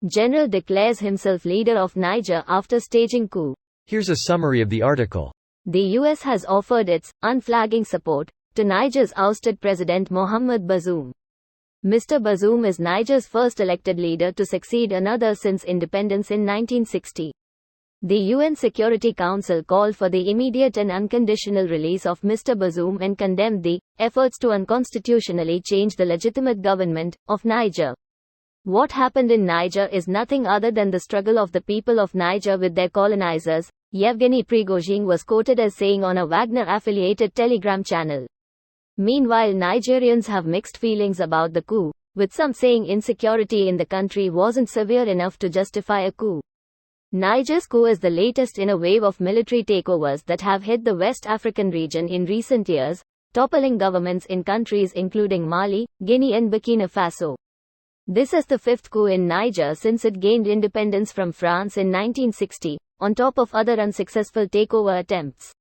General declares himself leader of Niger after staging coup. Here's a summary of the article. The US has offered its unflagging support to Niger's ousted President Mohamed Bazoum. Mr. Bazoum is Niger's first elected leader to succeed another since independence in 1960. The UN Security Council called for the immediate and unconditional release of Mr. Bazoum and condemned the efforts to unconstitutionally change the legitimate government of Niger. What happened in Niger is nothing other than the struggle of the people of Niger with their colonizers, Yevgeny Prigozhin was quoted as saying on a Wagner-affiliated Telegram channel. Meanwhile, Nigerians have mixed feelings about the coup, with some saying insecurity in the country wasn't severe enough to justify a coup. Niger's coup is the latest in a wave of military takeovers that have hit the West African region in recent years, toppling governments in countries including Mali, Guinea and Burkina Faso. This is the fifth coup in Niger since it gained independence from France in 1960, on top of other unsuccessful takeover attempts.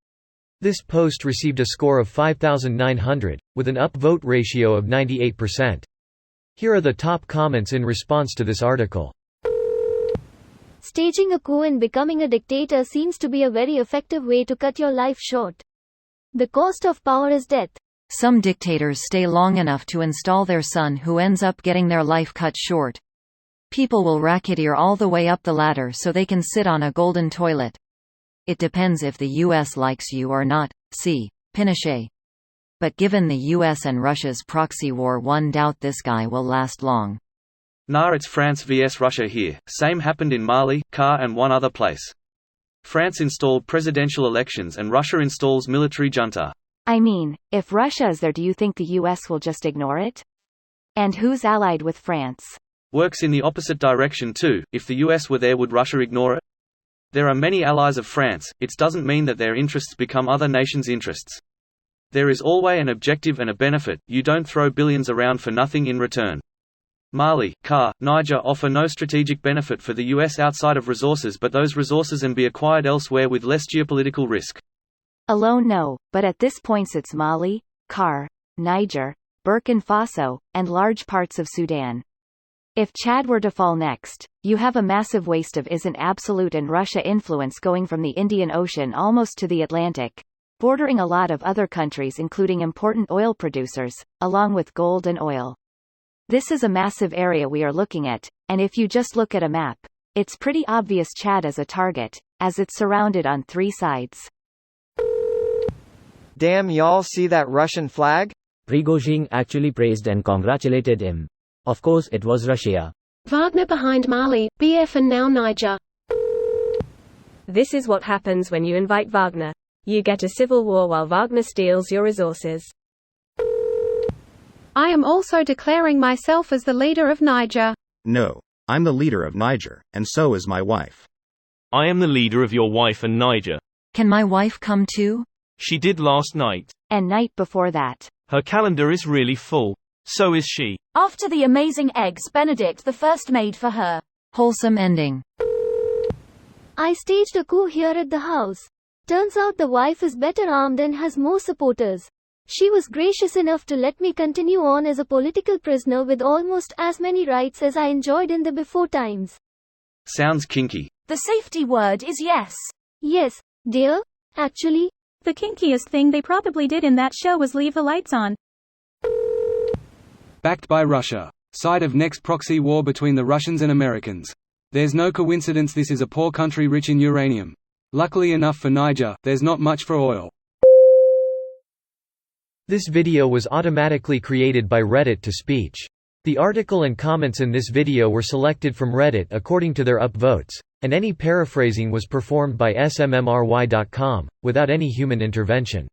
This post received a score of 5,900, with an upvote ratio of 98%. Here are the top comments in response to this article. Staging a coup and becoming a dictator seems to be a very effective way to cut your life short. The cost of power is death. Some dictators stay long enough to install their son who ends up getting their life cut short. People will racketeer all the way up the ladder so they can sit on a golden toilet. It depends if the US likes you or not, see Pinochet. But given the US and Russia's proxy war, one doubt this guy will last long. Nah, it's France vs Russia here. Same happened in Mali, Car and one other place. France installed presidential elections and Russia installs military junta. I mean, if Russia is there, do you think the US will just ignore it? And who's allied with France? Works in the opposite direction too. If the US were there, would Russia ignore it? There are many allies of France. It doesn't mean that their interests become other nations' interests. There is always an objective and a benefit. You don't throw billions around for nothing in return. Mali, Car, Niger offer no strategic benefit for the US outside of resources, but those resources can be acquired elsewhere with less geopolitical risk. Alone no, but at this point it's Mali, Car, Niger, Burkina Faso, and large parts of Sudan. If Chad were to fall next, you have a massive waste of isn't absolute and Russia influence going from the Indian Ocean almost to the Atlantic, bordering a lot of other countries including important oil producers, along with gold and oil. This is a massive area we are looking at, and if you just look at a map, it's pretty obvious Chad is a target, as it's surrounded on three sides. Damn, y'all see that Russian flag? Prigozhin actually praised and congratulated him. Of course it was Russia. Wagner behind Mali, BF and now Niger. This is what happens when you invite Wagner. You get a civil war while Wagner steals your resources. I am also declaring myself as the leader of Niger. No. I'm the leader of Niger, and so is my wife. I am the leader of your wife and Niger. Can my wife come too? She did last night. And night before that. Her calendar is really full. So is she. After the amazing eggs Benedict I made for her. Wholesome ending. I staged a coup here at the house. Turns out the wife is better armed and has more supporters. She was gracious enough to let me continue on as a political prisoner with almost as many rights as I enjoyed in the before times. Sounds kinky. The safety word is yes. Yes, dear. Actually, the kinkiest thing they probably did in that show was leave the lights on. Backed by Russia. Side of next proxy war between the Russians and Americans. There's no coincidence this is a poor country rich in uranium. Luckily enough for Niger, there's not much for oil. This video was automatically created by Reddit to speech. The article and comments in this video were selected from Reddit according to their upvotes, and any paraphrasing was performed by smmry.com, without any human intervention.